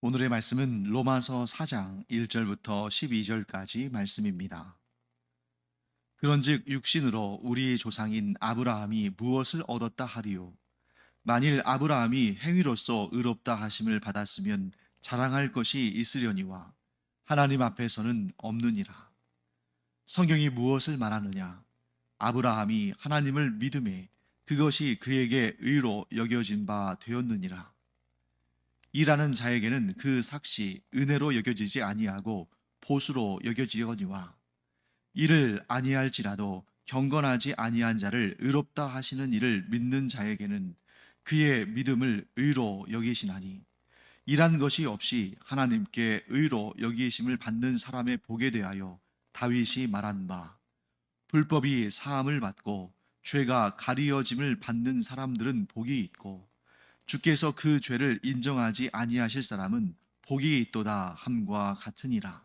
오늘의 말씀은 로마서 4장 1절부터 12절까지 말씀입니다. 그런즉 육신으로 우리 조상인 아브라함이 무엇을 얻었다 하리요? 만일 아브라함이 행위로서 의롭다 하심을 받았으면 자랑할 것이 있으려니와 하나님 앞에서는 없느니라. 성경이 무엇을 말하느냐? 아브라함이 하나님을 믿음에 그것이 그에게 의로 여겨진 바 되었느니라. 일하는 자에게는 그 삭시 은혜로 여겨지지 아니하고 보수로 여겨지거니와 이를 아니할지라도 경건하지 아니한 자를 의롭다 하시는 이를 믿는 자에게는 그의 믿음을 의로 여기시나니 일한 것이 없이 하나님께 의로 여기심을 받는 사람의 복에 대하여 다윗이 말한 바 불법이 사함을 받고 죄가 가리어짐을 받는 사람들은 복이 있고 주께서 그 죄를 인정하지 아니하실 사람은 복이 있도다 함과 같으니라.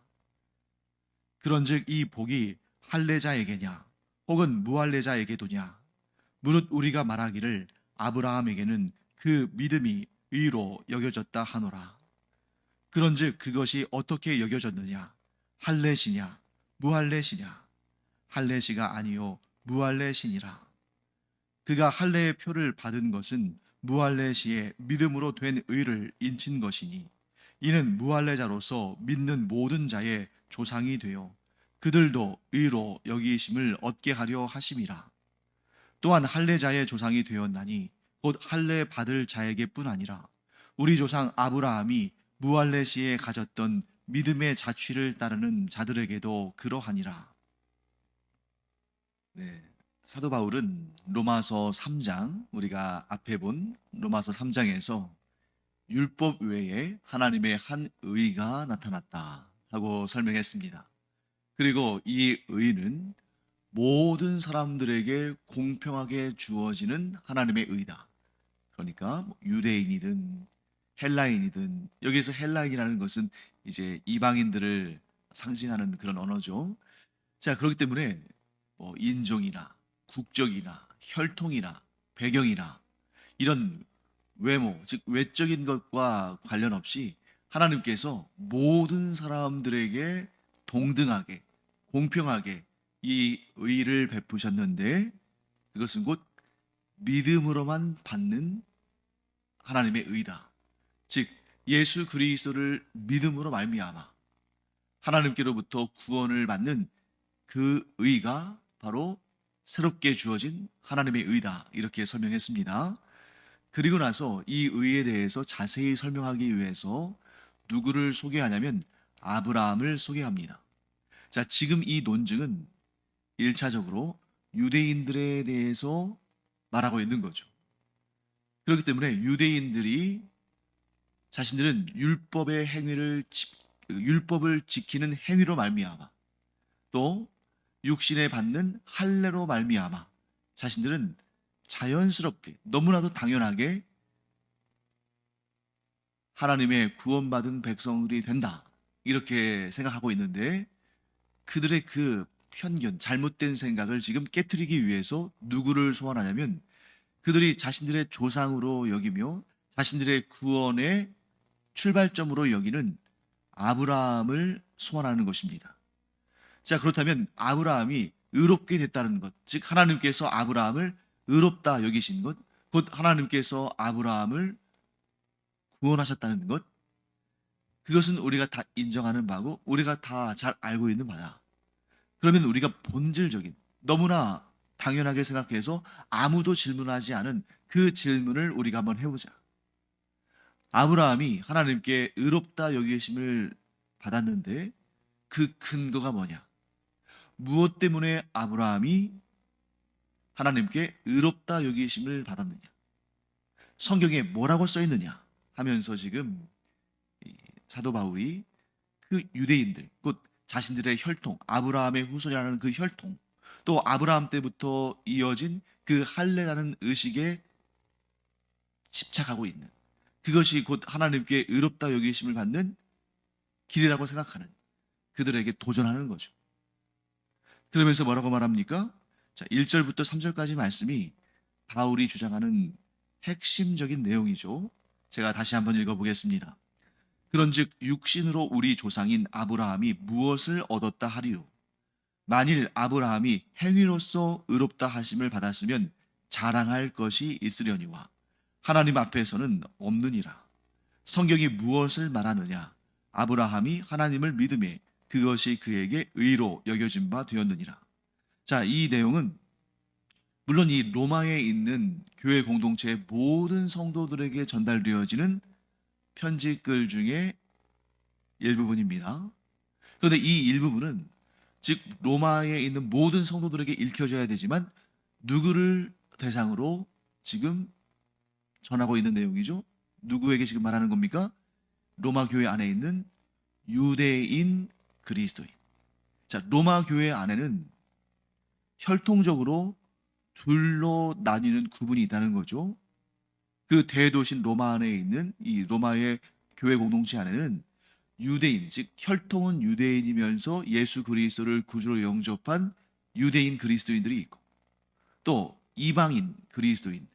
그런즉 이 복이 할례자에게냐 혹은 무할례자에게도냐 무릇 우리가 말하기를 아브라함에게는 그 믿음이 의로 여겨졌다 하노라. 그런즉 그것이 어떻게 여겨졌느냐? 할례시냐 무할례시냐? 할례시가 아니요 무할례시니라. 그가 할례의 표를 받은 것은 무할례시의 믿음으로 된 의를 인친 것이니 이는 무할례자로서 믿는 모든 자의 조상이 되어 그들도 의로 여기심을 얻게 하려 하심이라. 또한 할례자의 조상이 되었나니 곧 할례 받을 자에게뿐 아니라 우리 조상 아브라함이 무할례시에 가졌던 믿음의 자취를 따르는 자들에게도 그러하니라. 네. 사도 바울은 로마서 3장, 우리가 앞에 본 로마서 3장에서 율법 외에 하나님의 한 의가 나타났다 하고 설명했습니다. 그리고 이 의는 모든 사람들에게 공평하게 주어지는 하나님의 의다. 그러니까 유대인이든 헬라인이든, 여기서 헬라인이라는 것은 이제 이방인들을 상징하는 그런 언어죠. 자, 그렇기 때문에 인종이나 국적이나 혈통이나 배경이나 이런 외모, 즉 외적인 것과 관련 없이 하나님께서 모든 사람들에게 동등하게, 공평하게 이 의를 베푸셨는데 그것은 곧 믿음으로만 받는 하나님의 의다. 즉 예수 그리스도를 믿음으로 말미암아 하나님께로부터 구원을 받는 그 의가 바로 새롭게 주어진 하나님의 의다. 이렇게 설명했습니다. 그리고 나서 이 의에 대해서 자세히 설명하기 위해서 누구를 소개하냐면 아브라함을 소개합니다. 자, 지금 이 논증은 1차적으로 유대인들에 대해서 말하고 있는 거죠. 그렇기 때문에 유대인들이 자신들은 율법을 지키는 행위로 말미암아 또 육신에 받는 할례로 말미암아 자신들은 자연스럽게 너무나도 당연하게 하나님의 구원받은 백성들이 된다 이렇게 생각하고 있는데 그들의 그 편견, 잘못된 생각을 지금 깨트리기 위해서 누구를 소환하냐면 그들이 자신들의 조상으로 여기며 자신들의 구원의 출발점으로 여기는 아브라함을 소환하는 것입니다. 자, 그렇다면 아브라함이 의롭게 됐다는 것, 즉 하나님께서 아브라함을 의롭다 여기신 것, 곧 하나님께서 아브라함을 구원하셨다는 것, 그것은 우리가 다 인정하는 바고 우리가 다 잘 알고 있는 바다. 그러면 우리가 본질적인, 너무나 당연하게 생각해서 아무도 질문하지 않은 그 질문을 우리가 한번 해보자. 아브라함이 하나님께 의롭다 여기심을 받았는데 그 근거가 뭐냐? 무엇 때문에 아브라함이 하나님께 의롭다 여기심을 받았느냐? 성경에 뭐라고 써 있느냐? 하면서 지금 사도 바울이 그 유대인들, 곧 자신들의 혈통, 아브라함의 후손이라는 그 혈통, 또 아브라함 때부터 이어진 그 할례라는 의식에 집착하고 있는 그것이 곧 하나님께 의롭다 여기심을 받는 길이라고 생각하는 그들에게 도전하는 거죠. 그러면서 뭐라고 말합니까? 자, 1절부터 3절까지 말씀이 바울이 주장하는 핵심적인 내용이죠. 제가 다시 한번 읽어보겠습니다. 그런즉 육신으로 우리 조상인 아브라함이 무엇을 얻었다 하리요? 만일 아브라함이 행위로서 의롭다 하심을 받았으면 자랑할 것이 있으려니와 하나님 앞에서는 없느니라. 성경이 무엇을 말하느냐? 아브라함이 하나님을 믿음에 그것이 그에게 의로 여겨진 바 되었느니라. 자, 이 내용은 물론 이 로마에 있는 교회 공동체의 모든 성도들에게 전달되어지는 편지글 중에 일부분입니다. 그런데 이 일부분은 즉 로마에 있는 모든 성도들에게 읽혀져야 되지만 누구를 대상으로 지금 전하고 있는 내용이죠? 누구에게 지금 말하는 겁니까? 로마 교회 안에 있는 유대인 그리스도인. 자, 로마 교회 안에는 혈통적으로 둘로 나뉘는 구분이 있다는 거죠. 그 대도신 로마 안에 있는 이 로마의 교회 공동체 안에는 유대인, 즉 혈통은 유대인이면서 예수 그리스도를 구주로 영접한 유대인 그리스도인들이 있고 또 이방인 그리스도인,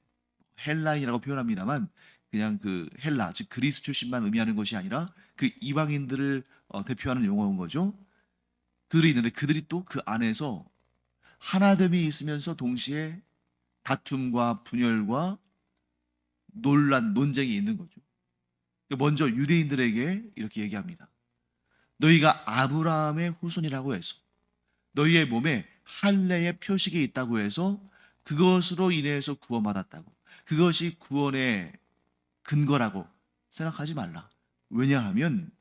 헬라인이라고 표현합니다만 그냥 그 헬라, 즉 그리스 출신만 의미하는 것이 아니라 그 이방인들을 대표하는 용어인 거죠. 그들이 있는데 그들이 또 그 안에서 하나됨이 있으면서 동시에 다툼과 분열과 논란, 논쟁이 있는 거죠. 먼저 유대인들에게 이렇게 얘기합니다. 너희가 아브라함의 후손이라고 해서 너희의 몸에 할례의 표식이 있다고 해서 그것으로 인해서 구원받았다고, 그것이 구원의 근거라고 생각하지 말라. 왜냐하면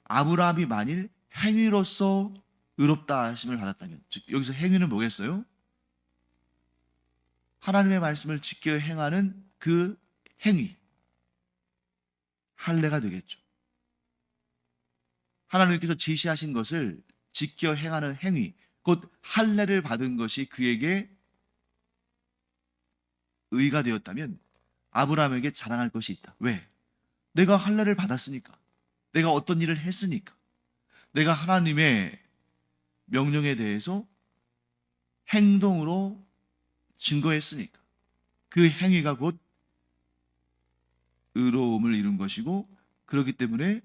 아브라함이 만일 행위로서 의롭다 하심을 받았다면, 즉 여기서 행위는 뭐겠어요? 하나님의 말씀을 지켜 행하는 그 행위, 할례가 되겠죠. 하나님께서 지시하신 것을 지켜 행하는 행위, 곧 할례를 받은 것이 그에게 의가 되었다면 아브라함에게 자랑할 것이 있다. 왜? 내가 할례를 받았으니까. 내가 어떤 일을 했으니까. 내가 하나님의 명령에 대해서 행동으로 증거했으니까. 그 행위가 곧 의로움을 이룬 것이고, 그렇기 때문에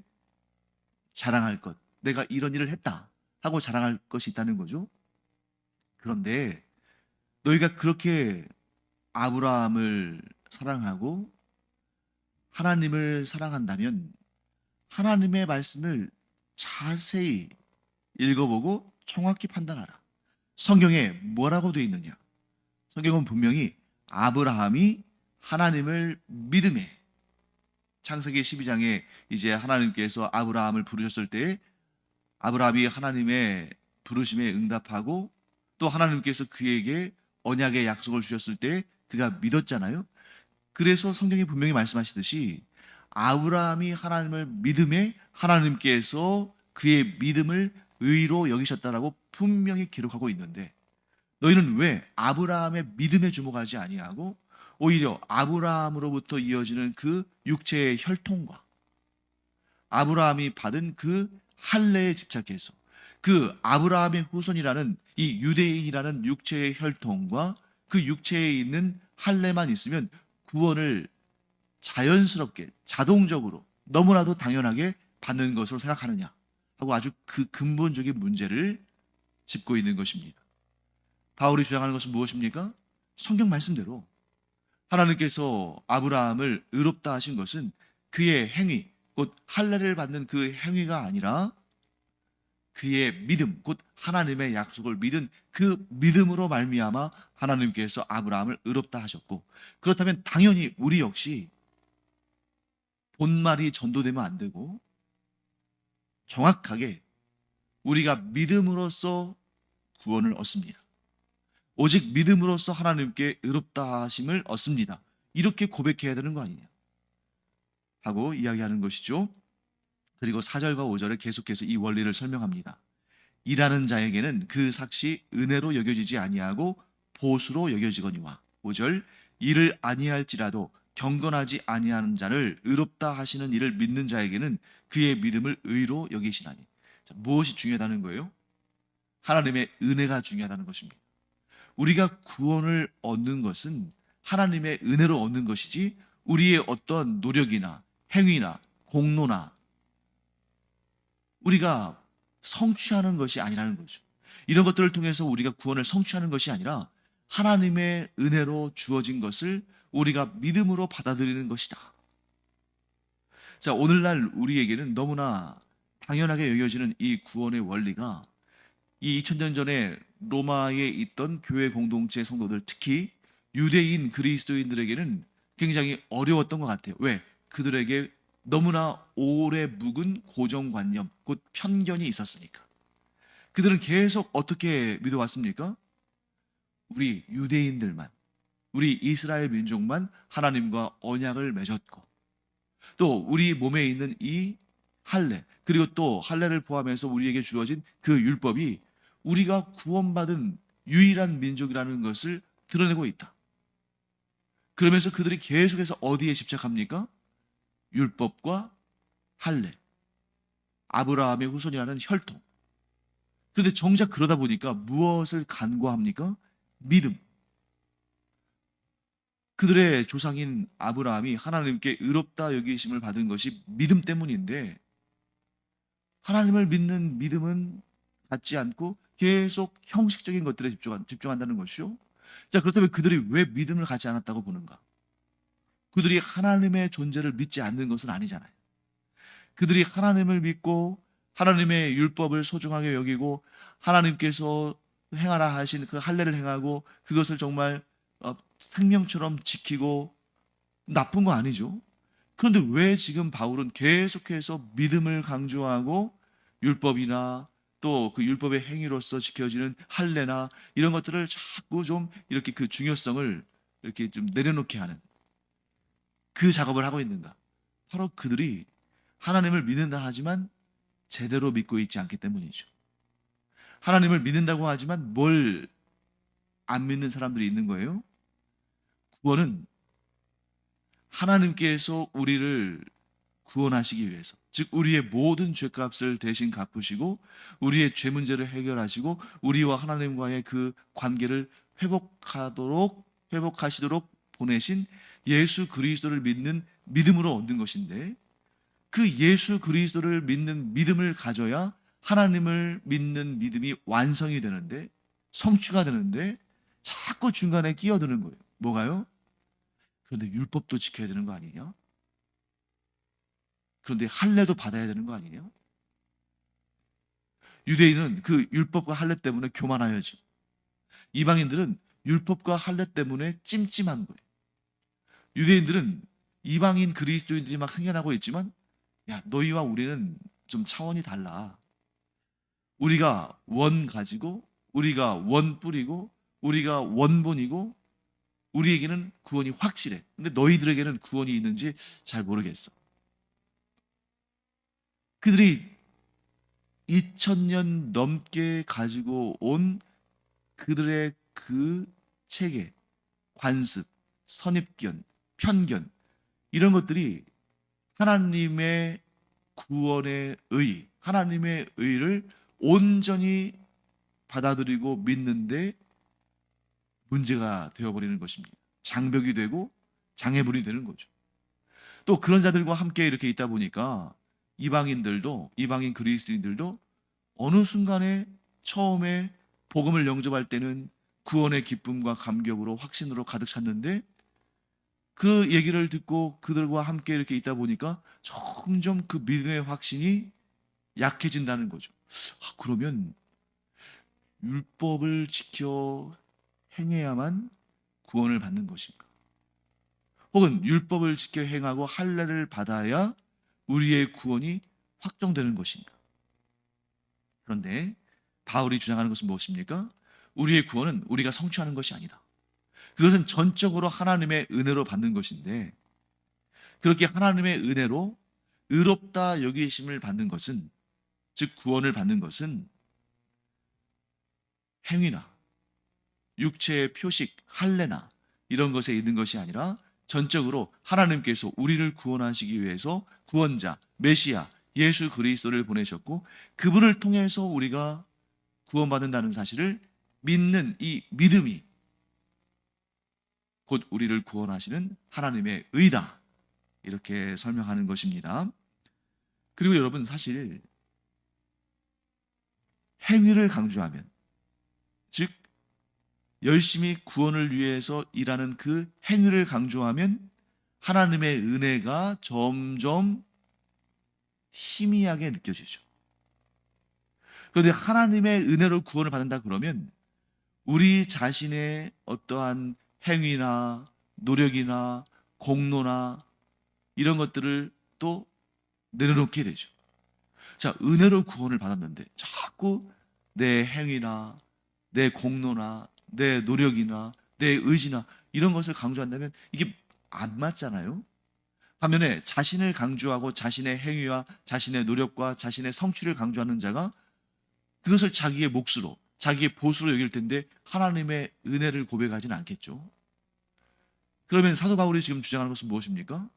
자랑할 것, 내가 이런 일을 했다 하고 자랑할 것이 있다는 거죠. 그런데 너희가 그렇게 아브라함을 사랑하고 하나님을 사랑한다면 하나님의 말씀을 자세히 읽어보고 정확히 판단하라. 성경에 뭐라고 되어 있느냐? 성경은 분명히 아브라함이 하나님을 믿음에, 창세기 12장에 이제 하나님께서 아브라함을 부르셨을 때 아브라함이 하나님의 부르심에 응답하고 또 하나님께서 그에게 언약의 약속을 주셨을 때 그가 믿었잖아요. 그래서 성경이 분명히 말씀하시듯이 아브라함이 하나님을 믿음에 하나님께서 그의 믿음을 의로 여기셨다라고 분명히 기록하고 있는데 너희는 왜 아브라함의 믿음에 주목하지 아니하고 오히려 아브라함으로부터 이어지는 그 육체의 혈통과 아브라함이 받은 그 할례에 집착해서 그 아브라함의 후손이라는 이 유대인이라는 육체의 혈통과 그 육체에 있는 할례만 있으면 구원을 자연스럽게 자동적으로 너무나도 당연하게 받는 것으로 생각하느냐 하고 아주 그 근본적인 문제를 짚고 있는 것입니다. 바울이 주장하는 것은 무엇입니까? 성경 말씀대로 하나님께서 아브라함을 의롭다 하신 것은 그의 행위, 곧 할례를 받는 그 행위가 아니라 그의 믿음, 곧 하나님의 약속을 믿은 그 믿음으로 말미암아 하나님께서 아브라함을 의롭다 하셨고, 그렇다면 당연히 우리 역시 본말이 전도되면 안 되고 정확하게 우리가 믿음으로써 구원을 얻습니다. 오직 믿음으로써 하나님께 의롭다 하심을 얻습니다. 이렇게 고백해야 되는 거 아니냐 하고 이야기하는 것이죠. 그리고 4절과 5절에 계속해서 이 원리를 설명합니다. 일하는 자에게는 그 삭시 은혜로 여겨지지 아니하고 보수로 여겨지거니와 5절 일을 아니할지라도 경건하지 아니하는 자를 의롭다 하시는 이를 믿는 자에게는 그의 믿음을 의로 여기시나니. 자, 무엇이 중요하다는 거예요? 하나님의 은혜가 중요하다는 것입니다. 우리가 구원을 얻는 것은 하나님의 은혜로 얻는 것이지 우리의 어떤 노력이나 행위나 공로나 우리가 성취하는 것이 아니라는 거죠. 이런 것들을 통해서 우리가 구원을 성취하는 것이 아니라 하나님의 은혜로 주어진 것을 우리가 믿음으로 받아들이는 것이다. 자, 오늘날 우리에게는 너무나 당연하게 여겨지는 이 구원의 원리가 이 2000년 전에 로마에 있던 교회 공동체 성도들, 특히 유대인 그리스도인들에게는 굉장히 어려웠던 것 같아요. 왜? 그들에게 너무나 오래 묵은 고정관념, 곧 편견이 있었으니까. 그들은 계속 어떻게 믿어왔습니까? 우리 유대인들만, 우리 이스라엘 민족만 하나님과 언약을 맺었고, 또 우리 몸에 있는 이 할례, 그리고 또 할례를 포함해서 우리에게 주어진 그 율법이 우리가 구원받은 유일한 민족이라는 것을 드러내고 있다. 그러면서 그들이 계속해서 어디에 집착합니까? 율법과 할례, 아브라함의 후손이라는 혈통. 그런데 정작 그러다 보니까 무엇을 간과합니까? 믿음. 그들의 조상인 아브라함이 하나님께 의롭다 여기심을 받은 것이 믿음 때문인데, 하나님을 믿는 믿음은 갖지 않고 계속 형식적인 것들에 집중한다는 것이요. 자, 그렇다면 그들이 왜 믿음을 갖지 않았다고 보는가? 그들이 하나님의 존재를 믿지 않는 것은 아니잖아요. 그들이 하나님을 믿고 하나님의 율법을 소중하게 여기고 하나님께서 행하라 하신 그 할례를 행하고 그것을 정말 생명처럼 지키고 나쁜 거 아니죠. 그런데 왜 지금 바울은 계속해서 믿음을 강조하고 율법이나 또 그 율법의 행위로서 지켜지는 할례나 이런 것들을 자꾸 좀 이렇게 그 중요성을 이렇게 좀 내려놓게 하는 그 작업을 하고 있는가? 바로 그들이 하나님을 믿는다 하지만 제대로 믿고 있지 않기 때문이죠. 하나님을 믿는다고 하지만 뭘 안 믿는 사람들이 있는 거예요? 구원은 하나님께서 우리를 구원하시기 위해서, 즉 우리의 모든 죄값을 대신 갚으시고 우리의 죄 문제를 해결하시고 우리와 하나님과의 그 관계를 회복하시도록 보내신 예수 그리스도를 믿는 믿음으로 얻는 것인데, 그 예수 그리스도를 믿는 믿음을 가져야 하나님을 믿는 믿음이 완성이 되는데, 성취가 되는데 자꾸 중간에 끼어드는 거예요. 뭐가요? 그런데 율법도 지켜야 되는 거 아니냐? 그런데 할례도 받아야 되는 거 아니냐? 유대인은 그 율법과 할례 때문에 교만하여지, 이방인들은 율법과 할례 때문에 찜찜한 거예요. 유대인들은 이방인 그리스도인들이 막 생겨나고 있지만, 야, 너희와 우리는 좀 차원이 달라. 우리가 원 가지고, 우리가 원 뿌리고, 우리가 원본이고, 우리에게는 구원이 확실해. 근데 너희들에게는 구원이 있는지 잘 모르겠어. 그들이 2000년 넘게 가지고 온 그들의 그 체계, 관습, 선입견, 편견, 이런 것들이 하나님의 구원의 의, 하나님의 의를 온전히 받아들이고 믿는데 문제가 되어버리는 것입니다. 장벽이 되고 장애물이 되는 거죠. 또 그런 자들과 함께 이렇게 있다 보니까 이방인들도, 이방인 그리스도인들도 어느 순간에 처음에 복음을 영접할 때는 구원의 기쁨과 감격으로 확신으로 가득 찼는데, 그 얘기를 듣고 그들과 함께 이렇게 있다 보니까 점점 그 믿음의 확신이 약해진다는 거죠. 그러면 율법을 지켜 행해야만 구원을 받는 것인가? 혹은 율법을 지켜 행하고 할례를 받아야 우리의 구원이 확정되는 것인가? 그런데 바울이 주장하는 것은 무엇입니까? 우리의 구원은 우리가 성취하는 것이 아니다. 그것은 전적으로 하나님의 은혜로 받는 것인데, 그렇게 하나님의 은혜로 의롭다 여기심을 받는 것은, 즉 구원을 받는 것은 행위나 육체의 표식, 할례나 이런 것에 있는 것이 아니라 전적으로 하나님께서 우리를 구원하시기 위해서 구원자, 메시아, 예수 그리스도를 보내셨고 그분을 통해서 우리가 구원받는다는 사실을 믿는 이 믿음이 곧 우리를 구원하시는 하나님의 의다, 이렇게 설명하는 것입니다. 그리고 여러분, 사실 행위를 강조하면, 즉 열심히 구원을 위해서 일하는 그 행위를 강조하면 하나님의 은혜가 점점 희미하게 느껴지죠. 그런데 하나님의 은혜로 구원을 받는다 그러면 우리 자신의 어떠한 행위나 노력이나 공로나 이런 것들을 또 내려놓게 되죠. 자, 은혜로 구원을 받았는데 자꾸 내 행위나 내 공로나 내 노력이나 내 의지나 이런 것을 강조한다면 이게 안 맞잖아요. 반면에 자신을 강조하고 자신의 행위와 자신의 노력과 자신의 성취를 강조하는 자가 그것을 자기의 몫으로, 자기의 보수로 여길 텐데 하나님의 은혜를 고백하지는 않겠죠. 그러면 사도 바울이 지금 주장하는 것은 무엇입니까?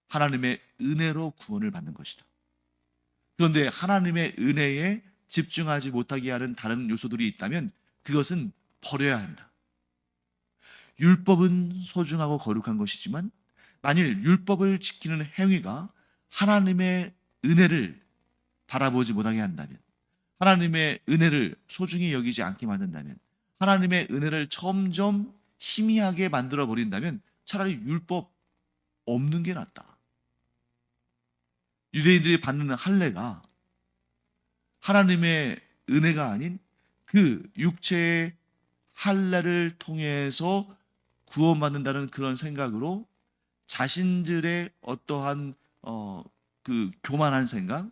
하나님의 은혜로 구원을 받는 것이다. 그런데 하나님의 은혜에 집중하지 못하게 하는 다른 요소들이 있다면 그것은 버려야 한다. 율법은 소중하고 거룩한 것이지만 만일 율법을 지키는 행위가 하나님의 은혜를 바라보지 못하게 한다면, 하나님의 은혜를 소중히 여기지 않게 만든다면, 하나님의 은혜를 점점 희미하게 만들어 버린다면 차라리 율법 없는 게 낫다. 유대인들이 받는 할례가 하나님의 은혜가 아닌 그 육체의 할례를 통해서 구원받는다는 그런 생각으로 자신들의 어떠한 그 교만한 생각,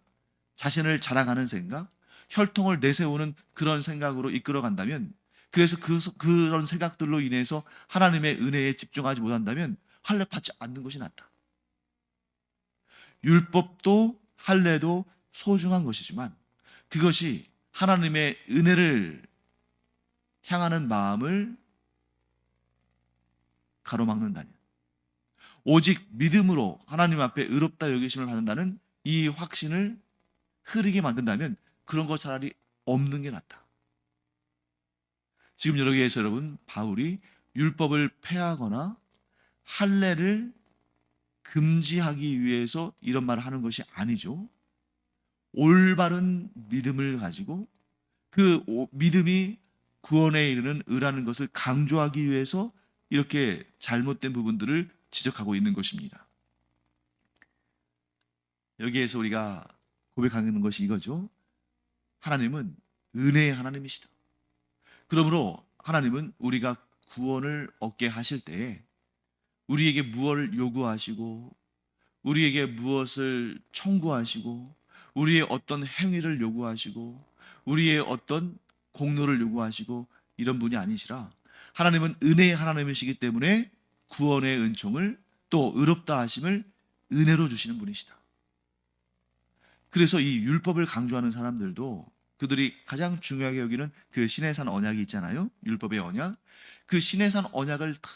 자신을 자랑하는 생각, 혈통을 내세우는 그런 생각으로 이끌어간다면, 그래서 그런 생각들로 인해서 하나님의 은혜에 집중하지 못한다면 할례 받지 않는 것이 낫다. 율법도 할례도 소중한 것이지만 그것이 하나님의 은혜를 향하는 마음을 가로막는다면, 오직 믿음으로 하나님 앞에 의롭다 여기심을 받는다는 이 확신을 흐리게 만든다면 그런 거 차라리 없는 게 낫다. 지금 여기에서 여러분, 바울이 율법을 폐하거나 할례를 금지하기 위해서 이런 말을 하는 것이 아니죠. 올바른 믿음을 가지고 그 믿음이 구원에 이르는 의라는 것을 강조하기 위해서 이렇게 잘못된 부분들을 지적하고 있는 것입니다. 여기에서 우리가 고백하는 것이 이거죠. 하나님은 은혜의 하나님이시다. 그러므로 하나님은 우리가 구원을 얻게 하실 때에 우리에게 무엇을 요구하시고, 우리에게 무엇을 청구하시고, 우리의 어떤 행위를 요구하시고, 우리의 어떤 공로를 요구하시고 이런 분이 아니시라 하나님은 은혜의 하나님이시기 때문에 구원의 은총을 또 의롭다 하심을 은혜로 주시는 분이시다. 그래서 이 율법을 강조하는 사람들도 그들이 가장 중요하게 여기는 그 시내산 언약이 있잖아요. 율법의 언약. 그 시내산 언약을 다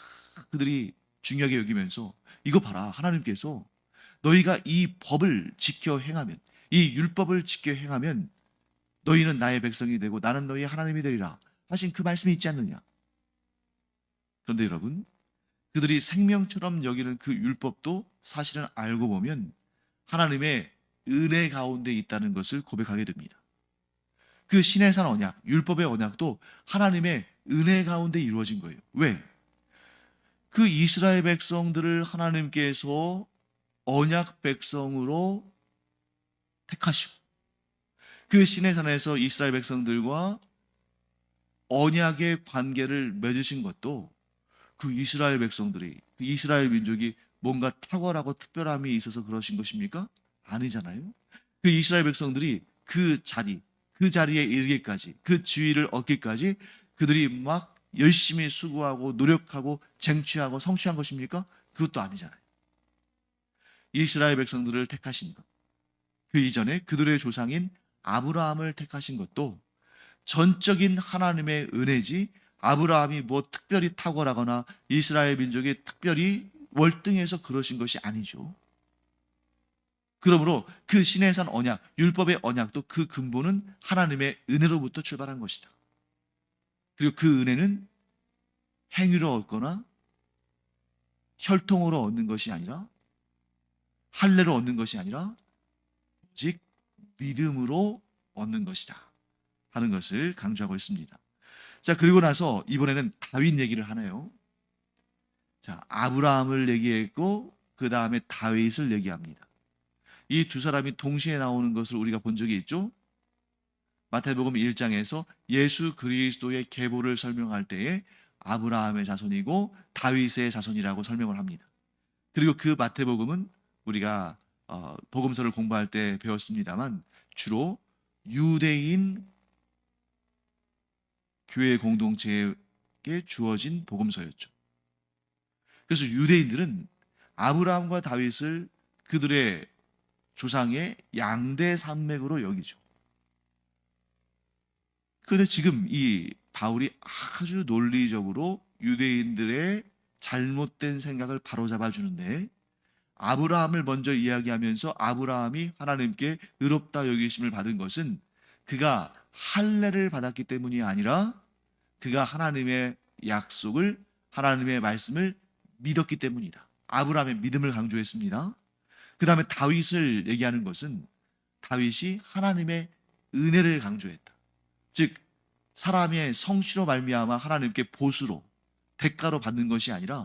그들이 중요하게 여기면서 이거 봐라. 하나님께서 너희가 이 법을 지켜 행하면, 이 율법을 지켜 행하면 너희는 나의 백성이 되고 나는 너희의 하나님이 되리라 하신 그 말씀이 있지 않느냐. 그런데 여러분, 그들이 생명처럼 여기는 그 율법도 사실은 알고 보면 하나님의 은혜 가운데 있다는 것을 고백하게 됩니다. 그 시내산 언약, 율법의 언약도 하나님의 은혜 가운데 이루어진 거예요. 왜? 그 이스라엘 백성들을 하나님께서 언약 백성으로 택하시고 그 시내산에서 이스라엘 백성들과 언약의 관계를 맺으신 것도 그 이스라엘 백성들이, 그 이스라엘 민족이 뭔가 탁월하고 특별함이 있어서 그러신 것입니까? 아니잖아요. 그 이스라엘 백성들이 그 자리에 이르기까지, 그 지위를 얻기까지 그들이 막 열심히 수고하고 노력하고 쟁취하고 성취한 것입니까? 그것도 아니잖아요. 이스라엘 백성들을 택하신 것, 그 이전에 그들의 조상인 아브라함을 택하신 것도 전적인 하나님의 은혜지 아브라함이 뭐 특별히 탁월하거나 이스라엘 민족이 특별히 월등해서 그러신 것이 아니죠. 그러므로 그 시내산 언약, 율법의 언약도 그 근본은 하나님의 은혜로부터 출발한 것이다. 그리고 그 은혜는 행위로 얻거나 혈통으로 얻는 것이 아니라 할례로 얻는 것이 아니라 오직 믿음으로 얻는 것이다 하는 것을 강조하고 있습니다. 자, 그리고 나서 이번에는 다윗 얘기를 하네요. 자, 아브라함을 얘기했고 그 다음에 다윗을 얘기합니다. 이 두 사람이 동시에 나오는 것을 우리가 본 적이 있죠. 마태복음 1장에서 예수 그리스도의 계보를 설명할 때에 아브라함의 자손이고 다윗의 자손이라고 설명을 합니다. 그리고 그 마태복음은 우리가 복음서를 공부할 때 배웠습니다만 주로 유대인 교회 공동체에게 주어진 복음서였죠. 그래서 유대인들은 아브라함과 다윗을 그들의 조상의 양대 산맥으로 여기죠. 그런데 지금 이 바울이 아주 논리적으로 유대인들의 잘못된 생각을 바로잡아 주는데, 아브라함을 먼저 이야기하면서 아브라함이 하나님께 의롭다 여기심을 받은 것은 그가 할례를 받았기 때문이 아니라 그가 하나님의 약속을, 하나님의 말씀을 믿었기 때문이다. 아브라함의 믿음을 강조했습니다. 그 다음에 다윗을 얘기하는 것은 다윗이 하나님의 은혜를 강조했다. 즉 사람의 성취로 말미암아 하나님께 보수로, 대가로 받는 것이 아니라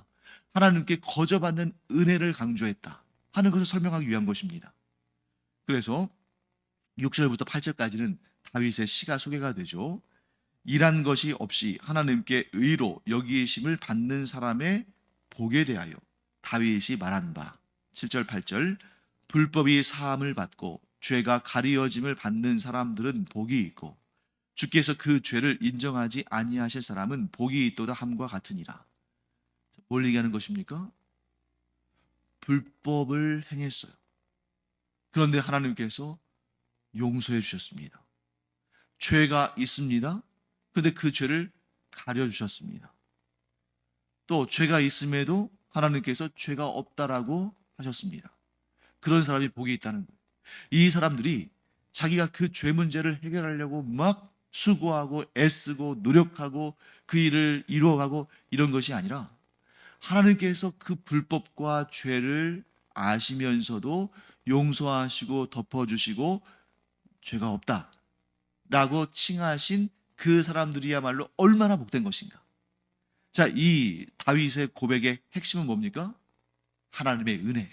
하나님께 거저 받는 은혜를 강조했다 하는 것을 설명하기 위한 것입니다. 그래서 6절부터 8절까지는 다윗의 시가 소개가 되죠. 일한 것이 없이 하나님께 의로 여기심을 받는 사람의 복에 대하여 다윗이 말한 바, 7절 8절, 불법이 사함을 받고 죄가 가리어짐을 받는 사람들은 복이 있고 주께서 그 죄를 인정하지 아니하실 사람은 복이 있도다 함과 같으니라. 뭘 얘기하는 것입니까? 불법을 행했어요. 그런데 하나님께서 용서해 주셨습니다. 죄가 있습니다. 그런데 그 죄를 가려주셨습니다. 또 죄가 있음에도 하나님께서 죄가 없다라고 하셨습니다. 그런 사람이 복이 있다는 거예요. 이 사람들이 자기가 그 죄 문제를 해결하려고 막 수고하고 애쓰고 노력하고 그 일을 이루어가고 이런 것이 아니라 하나님께서 그 불법과 죄를 아시면서도 용서하시고 덮어주시고 죄가 없다라고 칭하신 그 사람들이야말로 얼마나 복된 것인가. 자, 이 다윗의 고백의 핵심은 뭡니까? 하나님의 은혜.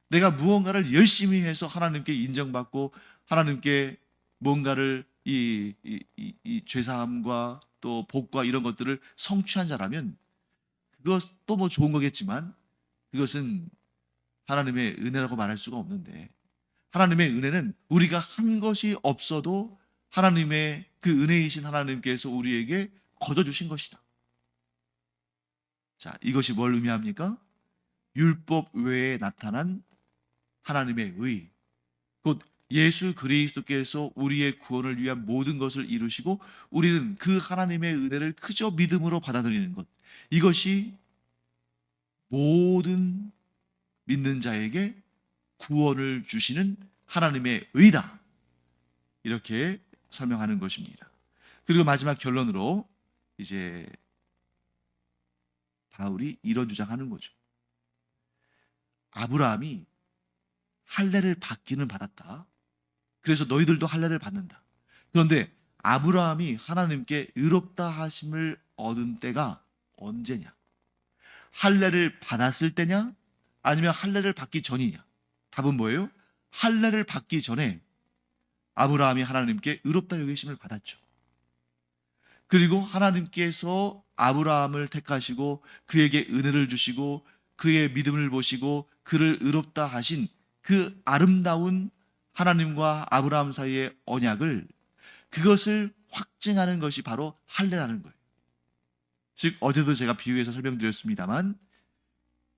내가 무언가를 열심히 해서 하나님께 인정받고 하나님께 뭔가를 이 죄사함과 또 복과 이런 것들을 성취한 자라면 그것도 뭐 좋은 거겠지만 그것은 하나님의 은혜라고 말할 수가 없는데, 하나님의 은혜는 우리가 한 것이 없어도 하나님의 그 은혜이신 하나님께서 우리에게 거둬주신 것이다. 자, 이것이 뭘 의미합니까? 율법 외에 나타난 하나님의 의, 곧 예수 그리스도께서 우리의 구원을 위한 모든 것을 이루시고 우리는 그 하나님의 은혜를 그저 믿음으로 받아들이는 것, 이것이 모든 믿는 자에게 구원을 주시는 하나님의 의다, 이렇게 설명하는 것입니다. 그리고 마지막 결론으로 이제 바울이 이런 주장하는 거죠. 아브라함이 할례를 받기는 받았다. 그래서 너희들도 할례를 받는다. 그런데 아브라함이 하나님께 의롭다 하심을 얻은 때가 언제냐? 할례를 받았을 때냐? 아니면 할례를 받기 전이냐? 답은 뭐예요? 할례를 받기 전에 아브라함이 하나님께 의롭다 여기심을 받았죠. 그리고 하나님께서 아브라함을 택하시고 그에게 은혜를 주시고 그의 믿음을 보시고 그를 의롭다 하신 그 아름다운 하나님과 아브라함 사이의 언약을, 그것을 확증하는 것이 바로 할례라는 거예요. 즉 어제도 제가 비유해서 설명드렸습니다만,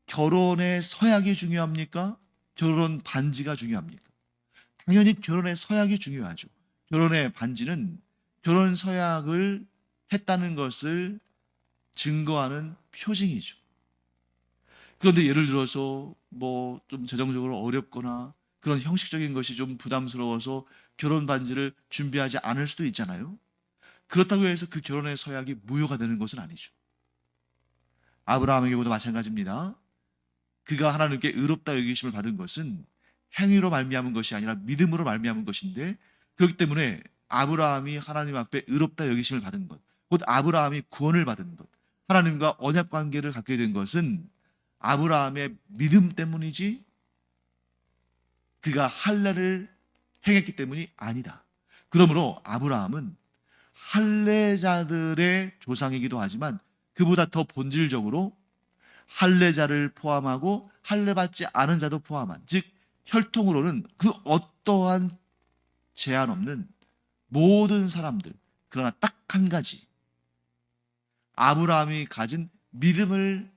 결혼의 서약이 중요합니까? 결혼 반지가 중요합니까? 당연히 결혼의 서약이 중요하죠. 결혼의 반지는 결혼 서약을 했다는 것을 증거하는 표징이죠. 그런데 예를 들어서 뭐 좀 재정적으로 어렵거나 그런 형식적인 것이 좀 부담스러워서 결혼 반지를 준비하지 않을 수도 있잖아요. 그렇다고 해서 그 결혼의 서약이 무효가 되는 것은 아니죠. 아브라함의 경우도 마찬가지입니다. 그가 하나님께 의롭다 여기심을 받은 것은 행위로 말미암은 것이 아니라 믿음으로 말미암은 것인데, 그렇기 때문에 아브라함이 하나님 앞에 의롭다 여기심을 받은 것, 곧 아브라함이 구원을 받은 것, 하나님과 언약 관계를 갖게 된 것은 아브라함의 믿음 때문이지 그가 할례를 행했기 때문이 아니다. 그러므로 아브라함은 할례자들의 조상이기도 하지만 그보다 더 본질적으로 할례자를 포함하고 할례받지 않은 자도 포함한, 즉 혈통으로는 그 어떠한 제한 없는 모든 사람들, 그러나 딱 한 가지, 아브라함이 가진 믿음을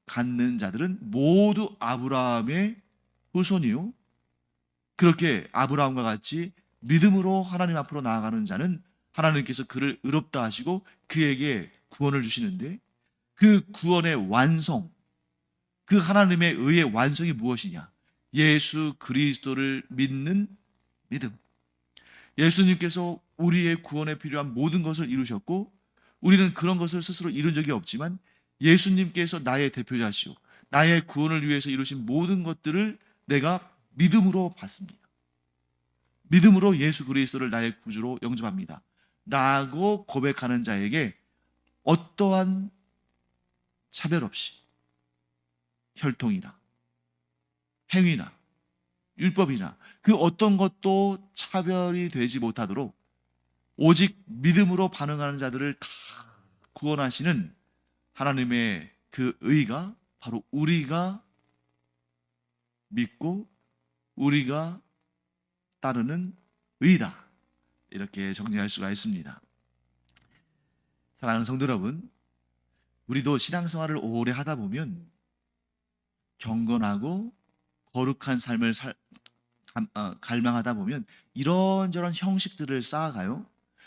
갖는 자들은 모두 아브라함의 후손이요, 그렇게 아브라함과 같이 믿음으로 하나님 앞으로 나아가는 자는 하나님께서 그를 의롭다 하시고 그에게 구원을 주시는데, 그 구원의 완성, 그 하나님의 의의 완성이 무엇이냐? 예수 그리스도를 믿는 믿음. 예수님께서 우리의 구원에 필요한 모든 것을 이루셨고, 우리는 그런 것을 스스로 이룬 적이 없지만 예수님께서 나의 대표자시오, 나의 구원을 위해서 이루신 모든 것들을 내가 믿음으로 받습니다. 믿음으로 예수 그리스도를 나의 구주로 영접합니다 라고 고백하는 자에게 어떠한 차별 없이 혈통이나 행위나 율법이나 그 어떤 것도 차별이 되지 못하도록 오직 믿음으로 반응하는 자들을 다 구원하시는 하나님의 그 의가 바로 우리가 믿고 우리가 따르는 의다, 이렇게 정리할 수가 있습니다. 사랑하는 성도 여러분, 우리도 신앙생활을 오래 하다 보면 경건하고 거룩한 삶을 갈망하다 보면 이런저런 형식들을 쌓아가요.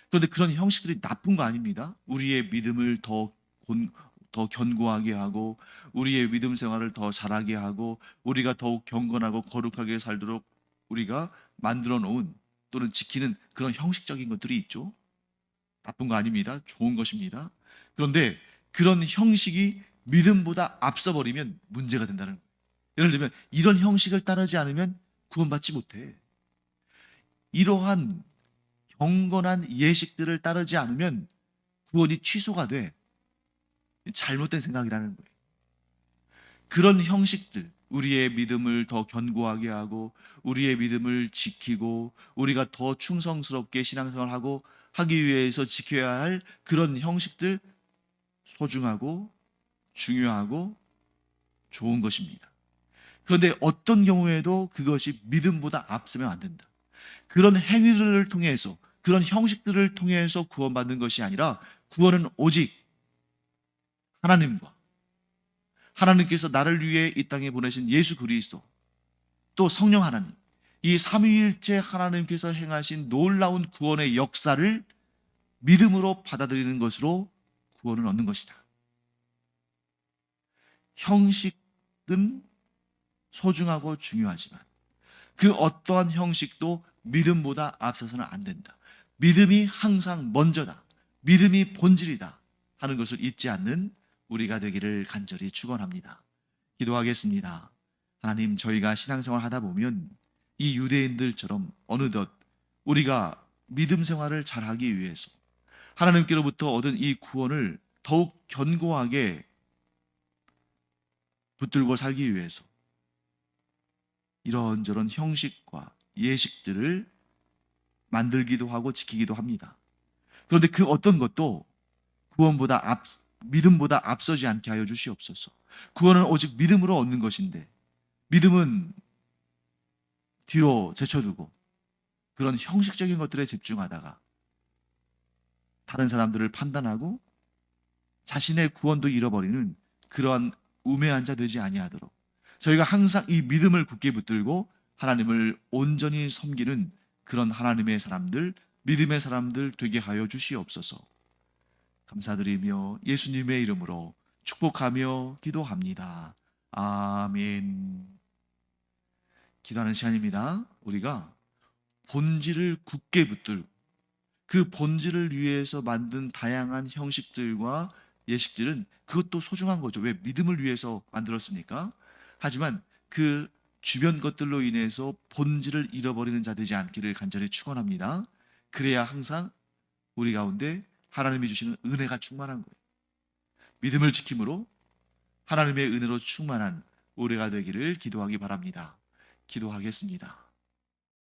그런데 그런 형식들이 나쁜 거 아닙니다. 우리의 믿음을 더 견고하게 하고 우리의 믿음 생활을 더 잘하게 하고 우리가 더욱 경건하고 거룩하게 살도록 우리가 만들어 놓은 또는 지키는 그런 형식적인 것들이 있죠. 나쁜 거 아닙니다. 좋은 것입니다. 그런데 그런 형식이 믿음보다 앞서버리면 문제가 된다는 거예요. 예를 들면 이런 형식을 따르지 않으면 구원받지 못해. 이러한 경건한 예식들을 따르지 않으면 구원이 취소가 돼. 잘못된 생각이라는 거예요. 그런 형식들, 우리의 믿음을 더 견고하게 하고 우리의 믿음을 지키고 우리가 더 충성스럽게 신앙생활하고 하기 위해서 지켜야 할 그런 형식들, 소중하고 중요하고 좋은 것입니다. 그런데 어떤 경우에도 그것이 믿음보다 앞서면 안 된다. 그런 행위들을 통해서, 그런 형식들을 통해서 구원받는 것이 아니라 구원은 오직 하나님과 하나님께서 나를 위해 이 땅에 보내신 예수 그리스도, 또 성령 하나님, 이 삼위일체 하나님께서 행하신 놀라운 구원의 역사를 믿음으로 받아들이는 것으로 구원을 얻는 것이다. 형식은 소중하고 중요하지만 그 어떠한 형식도 믿음보다 앞서서는 안 된다. 믿음이 항상 먼저다. 믿음이 본질이다 하는 것을 잊지 않는 우리가 되기를 간절히 축원합니다. 기도하겠습니다. 하나님, 저희가 신앙생활 하다 보면 이 유대인들처럼 어느덧 우리가 믿음 생활을 잘하기 위해서 하나님께로부터 얻은 이 구원을 더욱 견고하게 붙들고 살기 위해서 이런저런 형식과 예식들을 만들기도 하고 지키기도 합니다. 그런데 그 어떤 것도 믿음보다 앞서지 않게 하여 주시옵소서. 구원은 오직 믿음으로 얻는 것인데 믿음은 뒤로 제쳐두고 그런 형식적인 것들에 집중하다가 다른 사람들을 판단하고 자신의 구원도 잃어버리는 그러한 우매한 자 되지 아니하도록 저희가 항상 이 믿음을 굳게 붙들고 하나님을 온전히 섬기는 그런 하나님의 사람들, 믿음의 사람들 되게 하여 주시옵소서. 감사드리며 예수님의 이름으로 축복하며 기도합니다. 아멘. 기도하는 시간입니다. 우리가 본질을 굳게 붙들고 그 본질을 위해서 만든 다양한 형식들과 예식들은 그것도 소중한 거죠. 왜? 믿음을 위해서 만들었으니까. 하지만 그 주변 것들로 인해서 본질을 잃어버리는 자 되지 않기를 간절히 축원합니다. 그래야 항상 우리 가운데 하나님이 주시는 은혜가 충만한 거예요. 믿음을 지킴으로 하나님의 은혜로 충만한 올해가 되기를 기도하기 바랍니다. 기도하겠습니다.